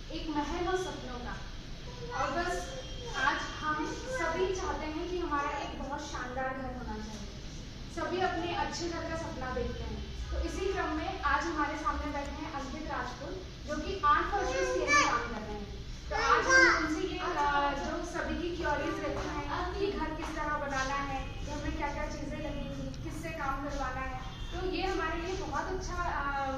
एक महल और सपनों का। और बस आज हम सभी चाहते हैं कि हमारा एक बहुत शानदार घर होना चाहिए। सभी अपने अच्छे घर का सपना देखते हैं। तो इसी क्रम में आज हमारे सामने बैठे हैं अंकित राजपूत, जो कि 8 वर्षों से यही काम कर रहे हैं। तो आज हम उनसे ये जो सभी की क्यूरीज रहती हैं कि घर किस तरह बनाना है, कि हमें क्या क्या चीज़ें लगेंगी, किससे काम करवाना है, तो ये हमारे लिए बहुत अच्छा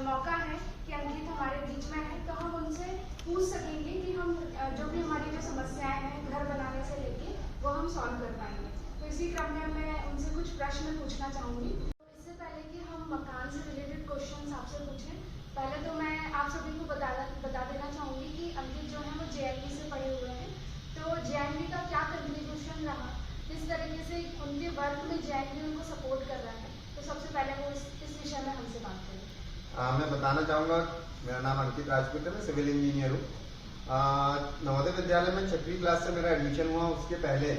मौका है कि अंकित हमारे बीच में है। तो हम उनसे पूछ सकेंगे कि हम जो भी हमारी जो समस्याएं हैं घर बनाने से लेके वो हम सॉल्व कर पाएंगे। तो इसी क्रम में मैं उनसे कुछ प्रश्न पूछना चाहूँगी। तो इससे पहले कि हम मकान से रिलेटेड क्वेश्चन आपसे पूछें, पहले तो मैं आप सभी को बता देना चाहूँगी कि अंकित जो है वो JNV से पढ़े हुए हैं। तो JNV का क्या कंट्रीब्यूशन रहा, किस तरीके से उनके वर्क में JNV उनको सपोर्ट कर रहा है, तो सबसे पहले वो इस विषय में हमसे बात करें। मैं बताना चाहूँगा, मेरा नाम अंकित राजपूत है, मैं सिविल इंजीनियर हूँ। नवोदय विद्यालय में 6वीं क्लास से मेरा एडमिशन हुआ। उसके पहले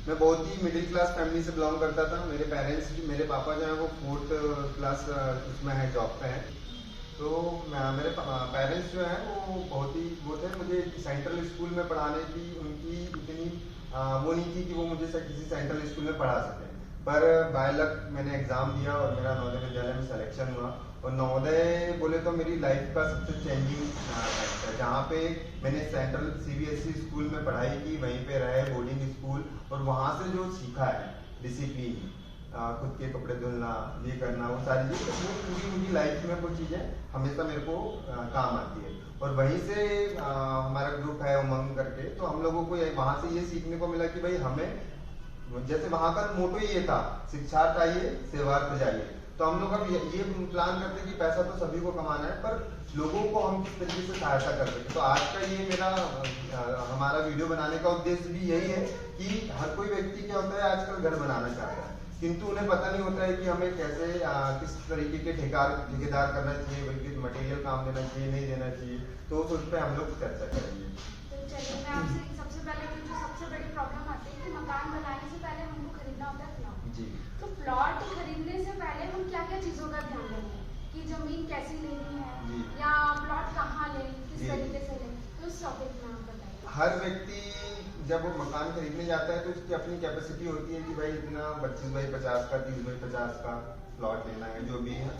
मैं बहुत ही मिडिल क्लास फैमिली से बिलोंग करता था। मेरे पापा जो है वो 4th क्लास उसमें है, जॉब पे है। तो मेरे पेरेंट्स जो है वो बहुत ही वो थे, मुझे सेंट्रल स्कूल में पढ़ाने की उनकी इतनी वो नहीं थी कि वो मुझे किसी सेंट्रल स्कूल में पढ़ा सकें। पर बाय लक मैंने एग्ज़ाम दिया और मेरा नवोदय विद्यालय में सिलेक्शन हुआ। और नवोदय बोले तो मेरी लाइफ का सबसे चेंजिंग फैक्ट है, जहाँ पे मैंने सेंट्रल CBSE स्कूल में पढ़ाई की, वहीं पे रहे बोर्डिंग स्कूल, और वहाँ से जो सीखा है डिसिप्लिन, खुद के कपड़े धुलना, ये करना, वो सारी चीज़ें, वो पूरी मुझी लाइफ में वो चीज़ें हमेशा मेरे को काम आती है। और वहीं से हमारा ग्रुप है उमंग करके, तो हम लोगों को वहाँ से ये सीखने को मिला कि भाई हमें, जैसे वहाँ का मोटो ये था, शिक्षा चाहिए सेवार्थ चाहिए। तो हम लोग अब ये प्लान करते हैं कि पैसा तो सभी को कमाना है, पर लोगों को हम किस तरीके से सहायता कर सकें। तो आज का ये मेरा हमारा वीडियो बनाने का उद्देश्य भी यही है कि हर कोई व्यक्ति क्या होता है आजकल घर बनाना चाहता है, किंतु उन्हें पता नहीं होता है कि हमें कैसे किस तरीके के ठेकेदार करना चाहिए, बल्कि मटेरियल काम देना चाहिए, नहीं देना चाहिए। तो उस पर हम लोग चर्चा करेंगे। तो चलिए मैं आपसे सबसे पहले की जो सबसे बड़ी प्रॉब्लम आती है कि मकान बनाने से पहले हमको खरीदना होता है प्लॉट। जी। तो प्लॉट खरीदने से पहले हम क्या क्या चीज़ों का ध्यान रखें कि ज़मीन कैसी लेनी है या प्लॉट कहाँ लें, किस तरीके से लें, तो इस टॉपिक में आप बताइए। हर व्यक्ति जब वो मकान खरीदने जाता है तो उसकी अपनी कैपेसिटी होती है कि भाई इतना 25x50 का, 30x50 का प्लॉट लेना है, जो भी है।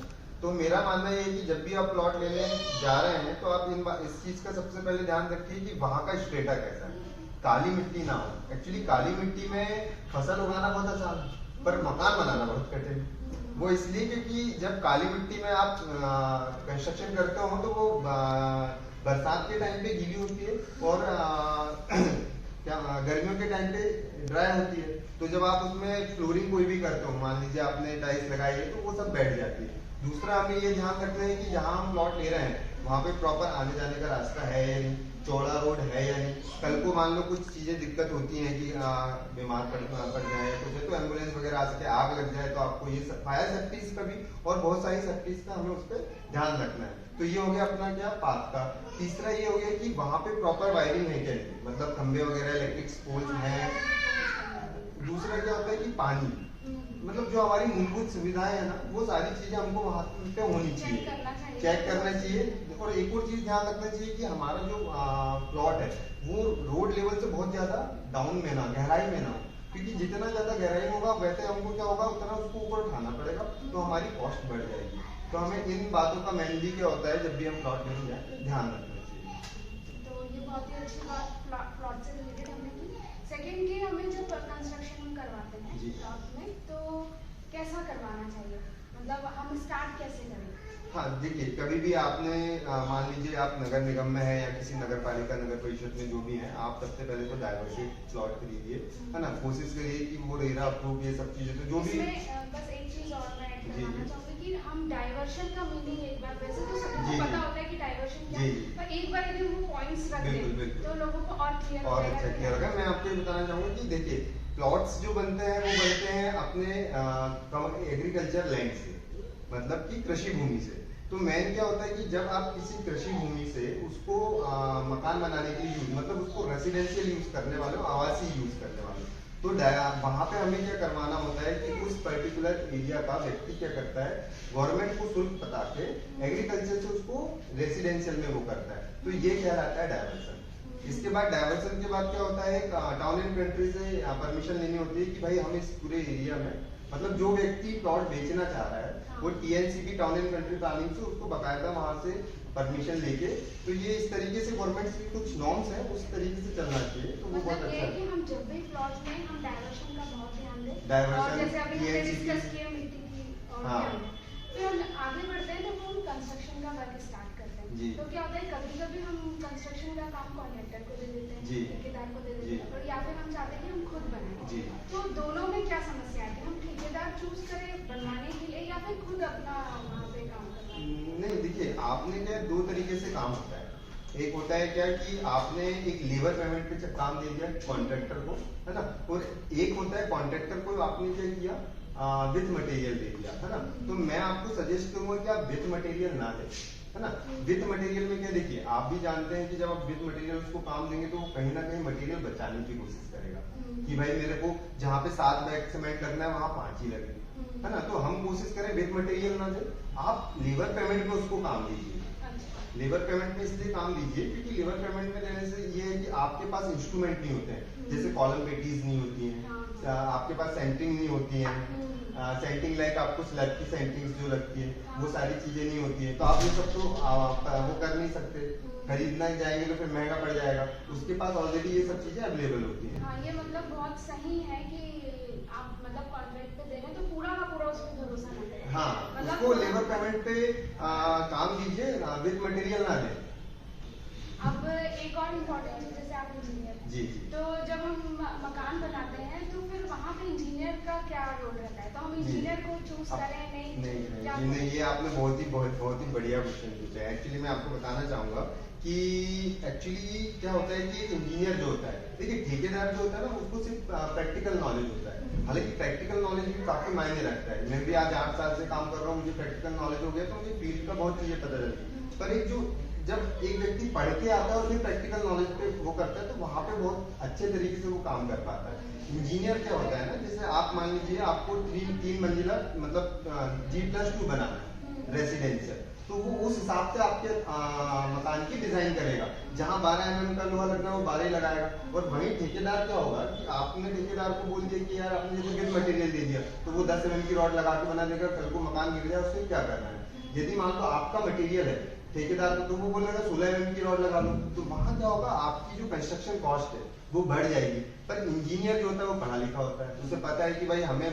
तो मेरा मानना ये है कि जब भी आप प्लॉट लेने जा रहे हैं तो आप इस चीज़ का सबसे पहले ध्यान रखिए कि वहाँ का स्टेटा कैसा है। काली मिट्टी ना हो। एक्चुअली काली मिट्टी में फसल उगाना बहुत आसान है, पर मकान बनाना बहुत कठिन है। वो इसलिए क्योंकि जब काली मिट्टी में आप कंस्ट्रक्शन करते हो तो वो बरसात के टाइम पे गीली होती है और क्या गर्मियों के टाइम पे ड्राई होती है। तो जब आप उसमें फ्लोरिंग कोई भी करते हो, मान लीजिए आपने टाइल्स लगाई है, तो वो सब बैठ जाती है। दूसरा हमें ये ध्यान रखना है कि जहाँ हम प्लॉट ले रहे हैं वहाँ पे प्रॉपर आने जाने का रास्ता है या नहीं, चौड़ा रोड है या नहीं। कल को मान लो कुछ चीज़ें दिक्कत होती हैं कि बीमार पड़ जाए या कुछ है, तो एम्बुलेंस वगैरह आ सके, आग लग जाए, तो आपको ये फायर सेफ्टीज का भी और बहुत सारी सेफ्टीज का हमें उस पर ध्यान रखना है। तो ये हो गया अपना क्या पाथ का। तीसरा ये हो गया कि वहाँ पे प्रॉपर वायरिंग है क्या, मतलब खंबे वगैरह, इलेक्ट्रिक पोल्स हैं। दूसरा क्या होता है कि पानी, मतलब जो हमारी मूलभूत सुविधाएं है ना, वो सारी चीजें हमको वहाँ पे होनी चाहिए, चेक करना चाहिए। और एक और चीज ध्यान रखना चाहिए कि हमारा जो प्लॉट है वो रोड लेवल से बहुत ज्यादा डाउन में ना, गहराई में ना हो, क्योंकि जितना ज्यादा गहराई होगा वैसे हमको क्या होगा, उतना उसको ऊपर उठाना पड़ेगा, तो हमारी कॉस्ट बढ़ जाएगी। तो हमें इन बातों का मेनली क्या होता है जब भी हम प्लॉट लेने जाए ध्यान रखना चाहिए। तो ये बहुत ही अच्छी बात प्लॉट से रिलेटेड हमने की। सेकेंड की, हमें जब कंस्ट्रक्शन हम करवाते हैं प्लॉट में, तो कैसा करवाना चाहिए, मतलब हम स्टार्ट कैसे करें? हाँ देखिए, कभी भी आपने मान लीजिए आप नगर निगम में है या किसी नगर पालिका, नगर परिषद में जो भी है, आप सबसे पहले तो डाइवर्सिटी प्लॉट खरीदिए, है ना। कोशिश करिए कि वो रेरा अप्रूव ये सब चीजें, तो जो भी बस एक चीज और मैं ऐड करवाना चाहूँगी कि हम डाइवर्शन का मीनिंग एक बार, वैसे तो सभी को पता होता है कि डाइवर्शन क्या है, पर एक बार यदि वो पॉइंट्स रख दें तो लोगों को और क्लियर और अच्छा क्लियर होगा। मैं आपको ये बताना चाहूँगा कि देखिए, प्लॉट्स जो बनते हैं वो बनते हैं अपने एग्रीकल्चर लैंड से, मतलब कि कृषि भूमि से। तो मेन क्या होता है कि जब आप किसी कृषि भूमि से उसको मकान बनाने के लिए यूज, मतलब उसको रेसिडेंशियल यूज करने वाले हो, आवासीय यूज करने वाले हो, तो वहां पे हमें क्या करवाना होता है कि उस पर्टिकुलर एरिया का व्यक्ति क्या करता है, गवर्नमेंट को शुल्क बता के एग्रीकल्चर से उसको रेसिडेंशियल में वो करता है, तो ये कहलाता है डायवर्सन। इसके बाद डायवर्सन के बाद क्या होता है, टाउन एंड कंट्री से परमिशन लेनी होती है कि भाई हम इस पूरे एरिया में, मतलब जो व्यक्ति प्लॉट बेचना चाह रहा है वो TNCP town and country planning से उसको बकायदा वहां से परमिशन लेके, तो ये इस तरीके से गवर्नमेंट की कुछ नॉर्म्स है उस तरीके से चलना चाहिए, तो वो बहुत मतलब ये अच्छा है कि हम जब भी प्लॉट में हम डायवर्शन का बहुत ध्यान दें, डायवर्शन, और जैसे अभी हमने TNCP डिस्कस किया मिट्टी की और हाँ। ध्यान दें। फिर हम आगे बढ़ते हैं तो हम कंस्ट्रक्शन का वर्क स्टार्ट करते हैं। जी। तो क्या होता है, कभी कभी हम कंस्ट्रक्शन का काम कॉन्ट्रैक्टर को दे देते हैं, जी। ठेकेदार को दे जी। देते हैं, और या फिर हम चाहते हैं कि हम खुद बनाएं। जी। तो दोनों में क्या समस्या आती है, हम ठेकेदार चूज करें बनवाने के लिए या फिर खुद अपना वहाँ पे काम करना? नहीं, देखिए आपने क्या दो तरीके से काम होता है। एक होता है क्या कि आपने एक लेबर पेमेंट पे काम दे दिया कॉन्ट्रैक्टर को, है ना, और एक होता है कॉन्ट्रैक्टर को आपने क्या किया, विथ मटेरियल दे दिया, है ना। तो मैं आपको सजेस्ट करूंगा कि आप विथ मटेरियल ना दें, है ना। विथ मटेरियल में क्या, देखिए आप भी जानते हैं कि जब आप विथ मटेरियल उसको काम देंगे तो वो कहीं ना कहीं मटेरियल बचाने की कोशिश करेगा कि भाई मेरे को जहाँ पे 7 बैग सीमेंट लगना है वहां 5 ही लगे, है ना। तो हम कोशिश करें विथ मटेरियल ना दे, आप लेबर पेमेंट पे उसको काम दीजिए। लेबर पेमेंट में इसलिए काम दीजिए क्योंकि लेबर पेमेंट में देने से ये है कि आपके पास इंस्ट्रूमेंट नहीं होते हैं, जैसे कॉलम पेटीज नहीं होती हैं, आपके पास सेंटरिंग नहीं होती है, सेंटिंग लाइक आपको स्लैब की सेंटिंग जो लगती है वो सारी चीजें नहीं होती है, तो आप ये सब तो वो कर नहीं सकते, खरीदना जाएंगे तो फिर महंगा पड़ जाएगा, उसके पास ऑलरेडी ये सब चीजें अवेलेबल होती हैं। हाँ, ये मतलब बहुत सही है कि आप मतलब कॉन्ट्रैक्ट पे दे रहे हैं तो पूरा का पूरा उस पर भरोसा ना करें। हाँ, मतलब उसको लेबर पेमेंट पे काम दीजिए, विद मटेरियल ना दें। अब एक और इम्पोर्टेंट चीज, जैसे आप इंजीनियर हैं, जी। तो जब हम मकान बनाते हैं तो फिर वहाँ पे इंजीनियर का क्या रोल रहता है, तो हम इंजीनियर को चूज करें नहीं, ये आपने बहुत ही बढ़िया क्वेश्चन पूछा है। एक्चुअली मैं आपको बताना चाहूंगा कि एक्चुअली क्या होता है कि इंजीनियर जो होता है, देखिए ठेकेदार जो होता है ना उसको सिर्फ प्रैक्टिकल नॉलेज होता है, हालांकि प्रैक्टिकल नॉलेज भी काफी मायने रखता है। मैं भी आज 8 साल से काम कर रहा हूँ, मुझे प्रैक्टिकल नॉलेज हो गया तो मुझे फील्ड का बहुत चीजें पता चलती, पर एक जो जब एक व्यक्ति पढ़ के आता है और फिर प्रैक्टिकल नॉलेज पे वो करता है तो वहां पे बहुत अच्छे तरीके से वो काम कर पाता है। इंजीनियर क्या होता है ना, जैसे आप मान लीजिए आपको 3 मंजिला मतलब G+2 बनाना है रेसिडेंशियल, तो वो उस हिसाब से आपके मकान की डिजाइन करेगा, जहां 12 mm का लोहा लगना है वो 12 ही लगाएगा। और वहीं ठेकेदार क्या होगा कि आपने ठेकेदार को बोल दिया कि यार आपने जैसे विद मटेरियल दे दिया तो वो 10 mm की रॉड लगा के बना देगा, कल को मकान गिर जाए उससे क्या करना है। यदि मान लो आपका मटेरियल है ठेकेदार को, तो वो बोलेगा 16 mm की रॉड लगा लो, तो वहां क्या होगा आपकी जो कंस्ट्रक्शन कॉस्ट है वो बढ़ जाएगी। पर इंजीनियर जो होता है वो पढ़ा लिखा होता है, उसे पता है कि भाई हमें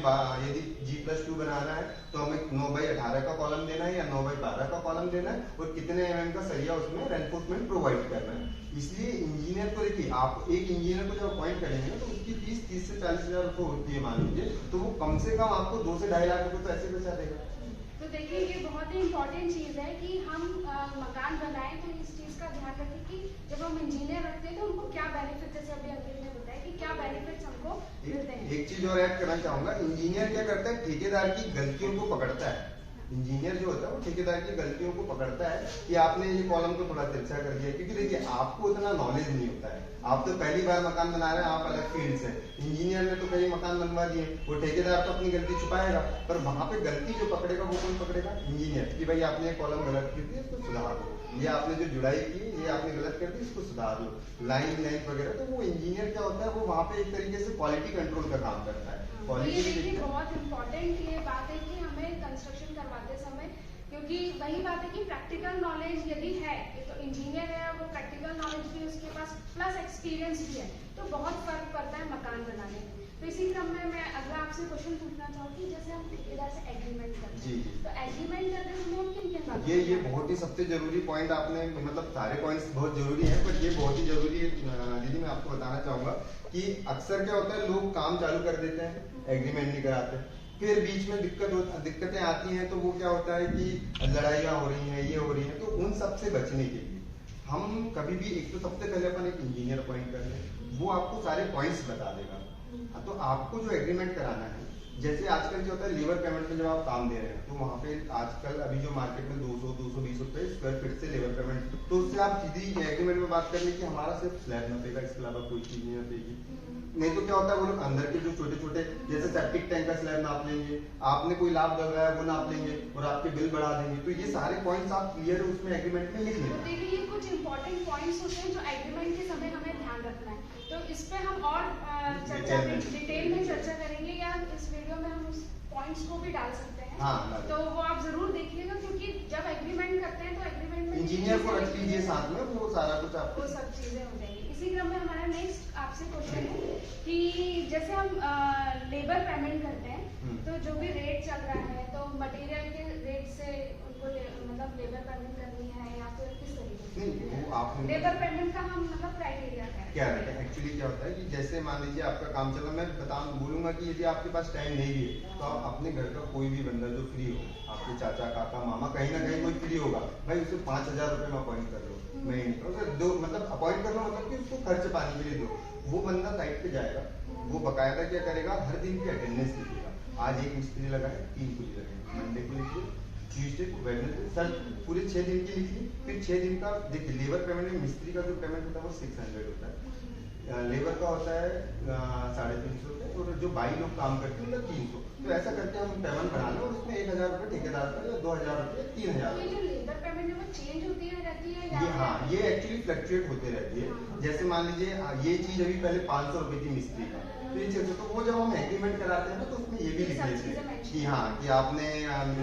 यदि G+2 बनाना है तो हमें 9x18 का कॉलम देना है या 9x12 का कॉलम देना है और कितने mm का सरिया उसमें रेनफोर्समेंट प्रोवाइड करना है। इसलिए इंजीनियर को देखिए, आप एक इंजीनियर को जब अपॉइंट करेंगे ना तो उसकी फीस 30 से 40 हजार रुपये होती है मान लीजिए, तो वो कम से कम आपको 2 से 2.5 लाख रुपए तो ऐसे बचा देगा। तो देखिए ये बहुत ही इम्पोर्टेंट चीज़ है कि हम मकान बनाएं तो इस चीज़ का ध्यान रखें कि जब हम इंजीनियर रखते हैं तो उनको क्या बेनिफिट, जैसे अभी अंकित ने बताया कि क्या बेनिफिट्स हमको मिलते हैं। एक चीज और ऐड करना चाहूंगा, इंजीनियर क्या करता है ठेकेदार की गलतियों को पकड़ता है। इंजीनियर जो होता है वो ठेकेदार की गलतियों को पकड़ता है कि आपने ये कॉलम को थोड़ा तिरछा कर दिया, क्योंकि देखिए आपको उतना नॉलेज नहीं होता है, आप तो पहली बार मकान बना रहे हैं, आप अलग फील्ड से। इंजीनियर ने तो कई मकान बनवा दिए, वो ठेकेदार तो अपनी गलती छुपाएगा, पर वहां पे गलती जो पकड़ेगा वो कौन पकड़ेगा, इंजीनियर, कि भाई आपने ये कॉलम गलत कर दी इसको सुधार दो, ये आपने जो जुड़ाई की ये आपने गलत कर दी इसको सुधार लो, लाइन वगैरह। तो वो इंजीनियर क्या होता है वो वहां पे एक तरीके से क्वालिटी कंट्रोल का काम करता है। ये देखिए बहुत इम्पोर्टेंट ये बात है कि हमें कंस्ट्रक्शन करवाते समय, क्योंकि वही बात है कि प्रैक्टिकल नॉलेज यदि है, तो इंजीनियर है वो प्रैक्टिकल नॉलेज भी उसके पास प्लस एक्सपीरियंस भी है, तो बहुत फर्क पड़ता है मकान बनाने में। तो इसी क्रम में मैं अगला आपसे क्वेश्चन पूछना चाहूँगी, जैसे हम ठेकेदार से एग्रीमेंट करते हैं, तो एग्रीमेंट करते समय हम किन बातों ये बहुत ही सबसे जरूरी पॉइंट आपने, मतलब सारे पॉइंट्स बहुत जरूरी हैं पर ये बहुत ही जरूरी है दीदी, मैं आपको बताना चाहूंगा कि अक्सर क्या होता है लोग काम चालू कर देते हैं, एग्रीमेंट नहीं कराते, फिर बीच में दिक्कतें आती हैं, तो वो क्या होता है कि लड़ाइयाँ हो रही हैं, ये हो रही हैं। तो उन सब से बचने के लिए हम कभी भी एक तो सबसे पहले अपन एक इंजीनियर अपॉइंट कर लें, वो आपको सारे पॉइंट्स बता देगा। तो आपको जो एग्रीमेंट कराना है जैसे आजकल क्या होता है लेबर पेमेंट में जब आप काम दे रहे हैं तो वहाँ पे आजकल अभी जो मार्केट में 200-220 रुपए स्क्वायर फीट से लेबर पेमेंट, तो उससे आप सीधी एग्रीमेंट में बात कर लें कि हमारा सिर्फ स्लैब न पेगा, इसके अलावा कोई चीज नहीं पेगी। नहीं तो क्या होता है वो लोग अंदर के जो छोटे छोटे जैसे सेप्टिक टैंक का स्लैब नाप लेंगे, आपने कोई लाभ लगाया वो नाप लेंगे और आपके बिल बढ़ा देंगे। तो ये सारे पॉइंट्स आप क्लियर उसमें एग्रीमेंट में लिख लें। देखिए ये कुछ इंपॉर्टेंट पॉइंट्स होते हैं जो एग्रीमेंट के समय हमें ध्यान रखना है, तो इस पे हम और डिटेल में चर्चा करेंगे या इस वीडियो में हम उस पॉइंट्स को भी डाल सकते हैं। हाँ, तो वो आप जरूर देखिएगा क्योंकि जब एग्रीमेंट करते हैं तो एग्रीमेंट में इंजीनियर को रख लीजिए साथ में, वो सारा कुछ आपको वो सब चीजें हो जाएंगी। इसी क्रम में हमारा नेक्स्ट आपसे क्वेश्चन है कि जैसे हम लेबर पेमेंट करते हैं तो जो भी रेट चल रहा है तो मटेरियल के रेट से उनको मतलब लेबर पेमेंट करनी है या फिर किस तरीके से? नहीं, वो आपने लेबर पेमेंट का हम मतलब क्राइटेरिया क्या है एक्चुअली क्या होता है कि जैसे मान लीजिए आपका काम चल रहा है, मैं बोलूंगा कि यदि आपके पास टाइम नहीं है तो आप अपने घर का कोई भी बंदा जो फ्री हो, आपके चाचा काका मामा कहीं ना कहीं कोई फ्री होगा, भाई उसे 5,000 रुपए में अपॉइंट कर लो महीने का, उसे दो मतलब अपॉइंट कर लो मतलब कि उसको खर्च पानी के लिए दो। वो बंदा साइट पे जाएगा, वो बकायदा क्या करेगा, हर दिन की अटेंडेंस लिखेगा, आज एक मिस्त्री लगा है 3 कुली लगे, मंडे को लिखिए, ट्यूसडे को, वेडनेसडे, सर पूरे 6 दिन की लिखिए। फिर 6 दिन का देखिए लेबर पेमेंट में मिस्त्री का जो पेमेंट होता है वो 600 होता है, लेबर का होता है 350 रुपये और जो 22 लोग काम करते हैं मतलब 300। तो ऐसा करके हम पेमेंट बना लो और उसमें 1,000 रुपये ठेकेदार का या 2,000 रुपये 3,000। ये जो लेबर पेमेंट है वो चेंज होती है रहती है ये हाँ ये एक्चुअली फ्लक्चुएट होते रहती है। जैसे मान लीजिए ये चीज अभी पहले 500 रुपये थी मिस्त्री का, तो ये चीज तो वो जब हम एग्रीमेंट कराते हैं ना तो उसमें ये भी लिख लेते हैं कि हाँ कि आपने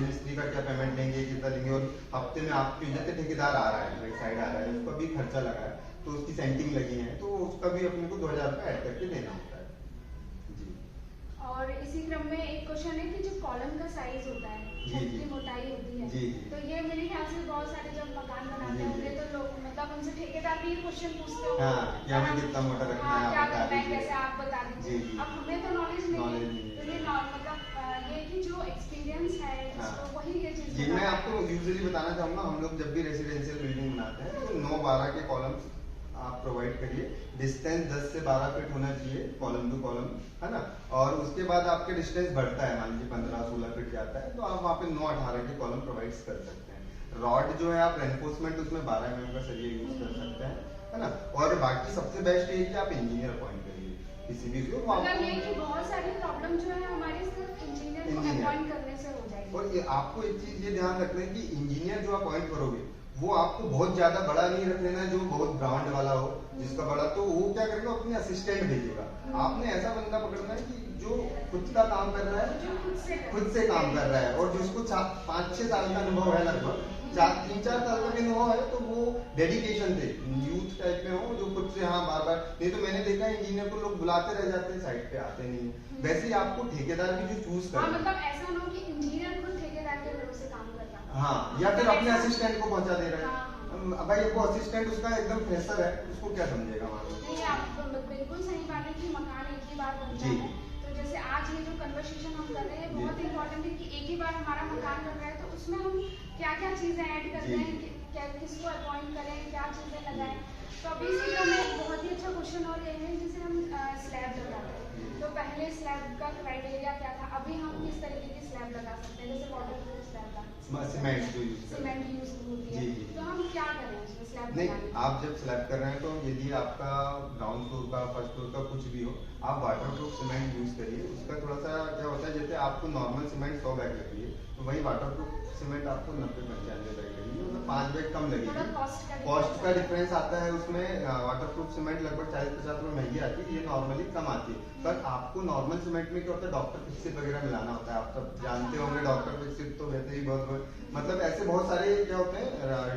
मिस्त्री का क्या पेमेंट लेंगे, कितना लेंगे, और हफ्ते में आपके जैसे ठेकेदार आ रहा है साइड आ रहा है उसका भी खर्चा लगा है तो उसकी सेंटिंग लगी है तो उसका भी अपने को 2,000 रुपये ऐड करके देना होता है जी। और इसी क्रम में एक क्वेश्चन है कि जो कॉलम का साइज होता है, छत की मोटाई होती है, जी। तो ये मेरे ख्याल से बहुत सारे जब मकान बनाते होंगे तो लोग मतलब उनसे ठेकेदार भी क्वेश्चन पूछते हो कि हमें कितना मोटा रखना है, क्या करना है, कैसे आप बता दीजिए। अब हमें तो नॉलेज नहीं है, नहीं तो ये मतलब ये कि जो एक्सपीरियंस है तो वही ये चीज जी। मैं आपको यूजुअली बताना चाहूंगा, हम लोग जब भी रेसिडेंशियल बिल्डिंग बनाते हैं तो 9-12 के कॉलम्स आप प्रोवाइड करिए, डिस्टेंस 10 से 12 फीट होना चाहिए कॉलम टू कॉलम, है ना। और उसके बाद आपके डिस्टेंस बढ़ता है, मान लीजिए 15-16 फीट जाता है तो आप वहाँ पे 9-18 के कॉलम प्रोवाइड कर सकते हैं। रॉड जो है आप रेनफोर्समेंट उसमें 12 mm का सरिया यूज कर सकते हैं, है ना। और बाकी सबसे बेस्ट ये कि आप इंजीनियर अपॉइंट करिए किसी भी मतलब ये कि बहुत सारी प्रॉब्लम जो है हमारी सिर्फ इंजीनियर को अपॉइंट करने से हो जाएगी। और ये आपको एक चीज ये ध्यान रखना है कि इंजीनियर जो अपॉइंट करोगे वो आपको बहुत ज्यादा बड़ा नहीं रख लेना है जो बहुत ब्रांड वाला हो, जिसका बड़ा, तो वो क्या करेगा अपने असिस्टेंट भेजेगा। आपने ऐसा बंदा पकड़ना है कि जो खुद का काम कर रहा है, खुद से काम कर रहा है और जिसको 5-6 साल का अनुभव है, लगभग 3-4 साल का भी अनुभव है, तो वो डेडिकेशन से यूथ टाइप में हो जो खुद से हाँ बार बार। नहीं तो मैंने देखा इंजीनियर को लोग बुलाते रह जाते हैं, साइट पे आते नहीं है। वैसे ही आपको ठेकेदार भी जो चूज कर, मतलब ऐसा ना हो कि इंजीनियर खुद ठेकेदार के भरोसे काम कर रहा है, हाँ, या फिर अपने असिस्टेंट को पहुंचा दे रहा है। भाई वो असिस्टेंट उसका एकदम फ्रेशर है, उसको क्या समझेगा मालूम। नहीं, आप बिल्कुल सही बात है कि मकान एक ही बार बनता है। तो जैसे आज ये जो कन्वर्सेशन हम कर रहे हैं बहुत इंपॉर्टेंट है कि एक ही बार हमारा मकान बन रहा है तो उसमें हम क्या क्या चीजें ऐड करते हैं, क्या किसको अपॉइंट करें, क्या चीजें लगाएं। तो अभी इसी का मैं बहुत ही अच्छा क्वेश्चन और ये है जिसे हम स्लैब लगाते हैं, तो पहले स्लैब का क्राइटेरिया क्या था, अभी हम किस तरीके की स्लैब लगा सकते हैं, जैसे वाटरप्रूफ स्लैब का सीमेंट यूज होती है, तो हम क्या करें उसमें स्लैब? नहीं, आप जब स्लैब कर रहे हैं तो यदि आपका ग्राउंड फ्लोर का, फर्स्ट फ्लोर का कुछ भी हो, आप वाटरप्रूफ सीमेंट यूज करिए। उसका थोड़ा सा क्या होता है, जैसे आपको नॉर्मल सीमेंट 100 बैग लगी है तो वही वाटरप्रूफ सीमेंट आपको 90-95 बैग लगेगी, मतलब 5 बैग कम लगेगी। कॉस्ट का डिफरेंस आता है उसमें। वाटरप्रूफ सीमेंट लगभग 40-50 रुपये महंगी आती है, ये नॉर्मली कम आती है। पर आपको नॉर्मल सीमेंट में क्या होता है, डॉक्टर फिक्सिट वगैरह मिलाना होता है, आप सब जानते होंगे। डॉक्टर फिक्सिट तो वैसे ही बहुत मतलब ऐसे बहुत सारे क्या होते हैं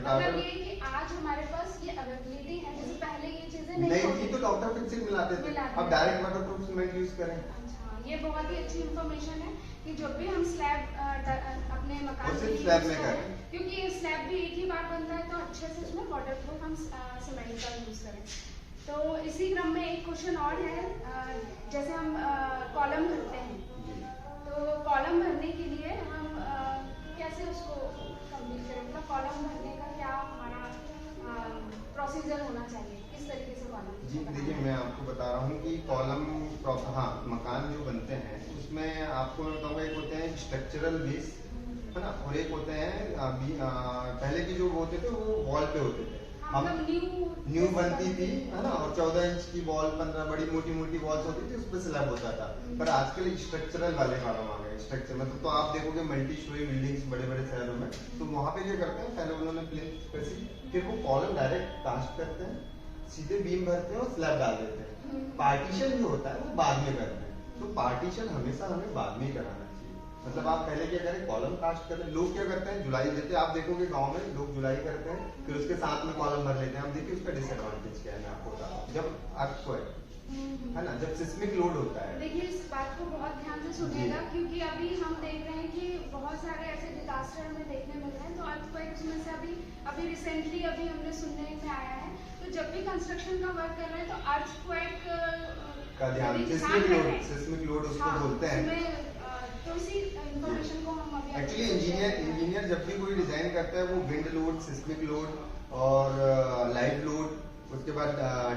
मतलब ये कि आज हमारे पास ये अवेलेबिलिटी है, जैसे पहले ये चीजें नहीं थी तो डॉक्टर फिक्सिट मिलाते थे, अब डायरेक्ट वाटरप्रूफ सीमेंट यूज करें। अच्छा, ये बहुत ही अच्छी इन्फॉर्मेशन है कि जब भी हम स्लैब अपने मकान में स्लैब में करें, क्योंकि स्लैब भी एक ही बार बनता है तो अच्छे से उसमें वाटरप्रूफ हम सीमेंट का यूज करें। तो इसी क्रम में एक क्वेश्चन और है, जैसे हम कॉलम भरते हैं तो कॉलम भरने के लिए हम कैसे उसको कंप्लीट करें, मतलब कॉलम भरने का क्या हमारा प्रोसीजर होना चाहिए, किस किस तरीके से कॉलम जी देखिए, मैं आपको बता रहा हूँ कि कॉलम प्रॉपर, हाँ, मकान जो बनते हैं उसमें आपको मैं बताऊँगा, एक होते हैं स्ट्रक्चरल बेस, है ना, और एक होते हैं पहले के जो होते थे वो वॉल पे होते थे। हम न्यू बनती थी, है ना, और 14 इंच की वॉल, 15 बड़ी मोटी मोटी वॉल्स होती थी, उस पर स्लैब होता था। पर आजकल स्ट्रक्चरल वाले कॉलम आ गए, स्ट्रक्चर मतलब, तो आप देखोगे मल्टी स्टोरी बिल्डिंग्स बड़े बड़े शहरों में, तो वहाँ पे क्या करते हैं, पहले उन्होंने प्लिंथ कसी, फिर वो कॉलम डायरेक्ट कास्ट करते हैं, सीधे बीम भरते हैं और स्लैब डाल देते हैं। पार्टीशन जो होता है वो बाद में करते हैं, तो पार्टीशन हमेशा हमें बाद में ही कराना चाहिए। मतलब आप पहले क्या करें, कॉलम कास्ट करें। लोग क्या करते हैं, जुलाई देते हैं, आप देखोगे गांव में लोग जुलाई करते हैं, फिर उसके साथ में कॉलम भर लेते हैं। आप देखिए उसका डिसएडवांटेज क्या है, मैं आपको बताता हूँ। जब आपको है ना, जब सिस्मिक लोड होता है, देखिए इस बात को बहुत ध्यान से सुनिएगा, क्योंकि अभी हम देख रहे हैं कि बहुत सारे ऐसे डिजास्टर हमें देखने मिल रहे हैं। तो अर्थक्वेक उसमें से अभी रिसेंटली अभी हमने सुनने में आया है। तो जब भी कंस्ट्रक्शन का वर्क कर रहे हैं तो अर्थक्वेक का ध्यान, सिस्मिक लोड उसको बोलते हैं। तो इसी इंफॉर्मेशन को हम अभी एक्चुअली इंजीनियर जब भी कोई डिजाइन करता है वो विंड लोड, सिस्मिक लोड और लाइव लोड, उसके बाद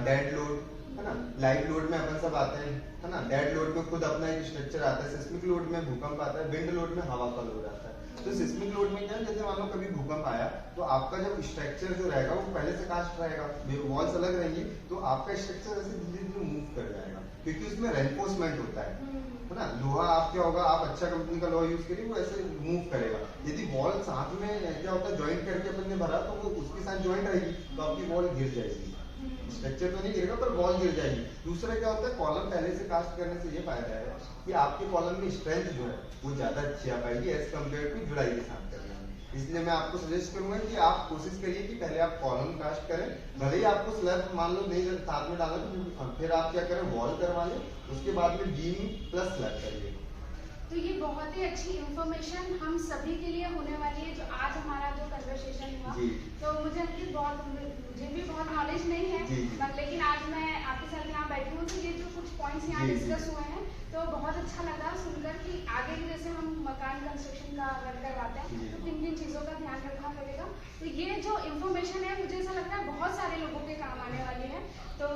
डेड लोड, है ना। लाइव लोड में अपन सब आते हैं, है ना। डेड लोड में खुद अपना एक स्ट्रक्चर आता है, सिस्मिक लोड में भूकंप आता है, विंड लोड में हवा का लोड आता है। तो सिस्मिक लोड में क्या है, जैसे मान लो कभी भूकंप आया तो आपका जब स्ट्रक्चर जो रहेगा वो पहले से कास्ट रहेगा, वॉल्स अलग रहेंगी, तो आपका स्ट्रक्चर ऐसे धीरे धीरे मूव कर जाएगा, क्योंकि उसमें रेनफोर्समेंट होता है ना। लोहा आप क्या होगा, आप अच्छा कंपनी का लोहा यूज करिए, वो ऐसे मूव करेगा। यदि वॉल साथ में क्या होता है, ज्वाइंट करके अपन ने भरा, तो वो उसके साथ ज्वाइंट रहेगी, तो आपकी वॉल गिर जाएगी। स्ट्रक्चर तो नहीं गिरेगा पर वॉल गिर जाएगी। दूसरा क्या होता है, कॉलम पहले से कास्ट करने से ये फायदा है कि आपके कॉलम में स्ट्रेंथ जो है वो ज्यादा अच्छी आ पाएगी एज कम्पेयर टू जुड़ाई के साथ करने में। इसलिए मैं आपको सजेस्ट करूंगा कि आप कोशिश करिए कि पहले आप कॉलम कास्ट करें, भले ही आपको स्लैब मान लो नहीं साथ में डाला, तो फिर आप क्या करें, वॉल करवा लें, उसके बाद में बीम प्लस स्लैब करिए। तो ये बहुत ही अच्छी इंफॉर्मेशन हम सभी के लिए होने वाली है, जो आज हमारा जो कन्वर्सेशन हुआ। तो मुझे मुझे भी बहुत नॉलेज नहीं है, लेकिन आज मैं आपके साथ यहाँ बैठी हूँ, तो ये जो कुछ पॉइंट्स यहाँ डिस्कस हुए हैं तो बहुत अच्छा लगा सुनकर कि आगे भी जैसे हम मकान कंस्ट्रक्शन का वर्क करवाते हैं तो किन किन चीज़ों का ध्यान रखना पड़ेगा। तो ये जो इंफॉर्मेशन है मुझे ऐसा लगता है बहुत सारे लोगों के काम आने वाली है। तो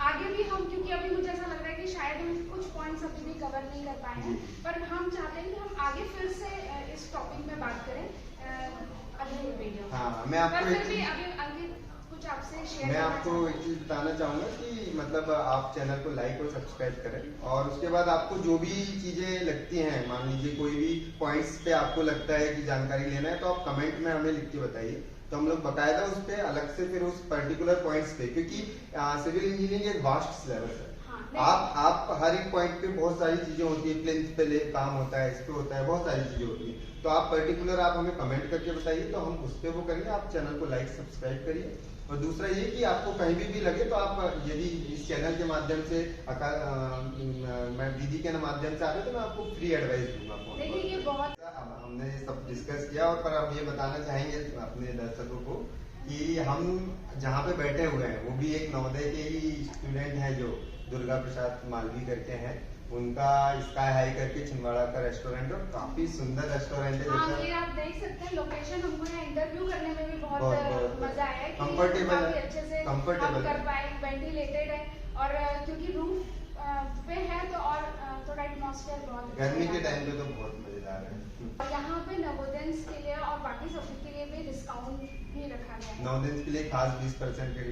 आगे भी हम, क्योंकि अभी मुझे ऐसा लग रहा है कि शायद हम कुछ पॉइंट्स अभी भी कवर नहीं कर पाए हैं, पर हम चाहते हैं कि हम आगे फिर से इस टॉपिक में बात करें अगले वीडियो। हाँ, मैं आपको फिर भी अभी अंकित कुछ आपसे शेयर, मैं आपको एक चीज बताना चाहूंगा कि मतलब आप चैनल को लाइक और सब्सक्राइब करें, और उसके बाद आपको जो भी चीजें लगती हैं, मान लीजिए कोई भी पॉइंट्स पे आपको लगता है कि जानकारी लेना है, तो आप कमेंट में हमें लिख के बताइए, तो हम लोग बकायदा उस पर अलग से फिर उस पर्टिकुलर पॉइंट्स पे, क्योंकि सिविल इंजीनियरिंग एक वास्ट सिलेबस है। आप हर एक पॉइंट पे बहुत सारी चीजें होती है, प्लिंथ पे काम होता है, इस पे होता है, बहुत सारी चीजें होती है, तो आप पर्टिकुलर आप हमें कमेंट करके बताइए, तो हम उस पे वो करेंगे। आप चैनल को लाइक सब्सक्राइब करिए, और दूसरा ये कि आपको कहीं भी लगे तो आप यदि इस चैनल के माध्यम से मैं दीदी के माध्यम से आते तो मैं आपको फ्री एडवाइस दूंगा। देखिए ये बहुत हमने ये सब डिस्कस किया, और पर अब ये बताना चाहेंगे अपने दर्शकों को कि हम जहाँ पे बैठे हुए हैं वो भी एक नवोदय के ही स्टूडेंट हैं, जो दुर्गा प्रसाद मालवी करके हैं, उनका स्काई हाई करके छिंदवाड़ा का रेस्टोरेंट, और काफी सुंदर रेस्टोरेंट है। हाँ, ये आप देख सकते हैं लोकेशन, हमको यहाँ इंटरव्यू करने में भी बहुत मजा आया है, कंफर्टेबल है, अच्छे से हम कर पाए, वेंटिलेटेड है, और क्योंकि रूफ पे है तो और थोड़ा एटमॉस्फेयर बहुत गर्मी के टाइम पे तो बहुत मजेदार है। और यहाँ पे नवोदयंस के लिए और बाकी सभी के लिए भी डिस्काउंट भी रखा गया है। नवोदयंस के लिए खास 20% के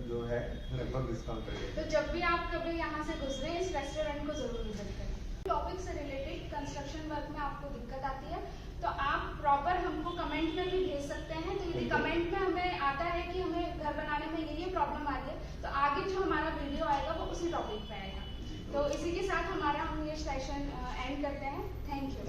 जो है लगभग डिस्काउंट रहेगा। तो जब भी आप कभी यहाँ से गुजरे इस रेस्टोरेंट को जरूर विजिट करें। टॉपिक से रिलेटेड कंस्ट्रक्शन वर्क में आपको दिक्कत आती है तो आप प्रॉपर हमको कमेंट में भी भेज सकते हैं। तो यदि कमेंट में हमें आता है कि हमें घर बनाने में ये प्रॉब्लम आ रही है, तो आगे जो हमारा वीडियो आएगा वो उसी टॉपिक पे आएगा। तो इसी के साथ हम ये सेशन एंड करते हैं। Thank you.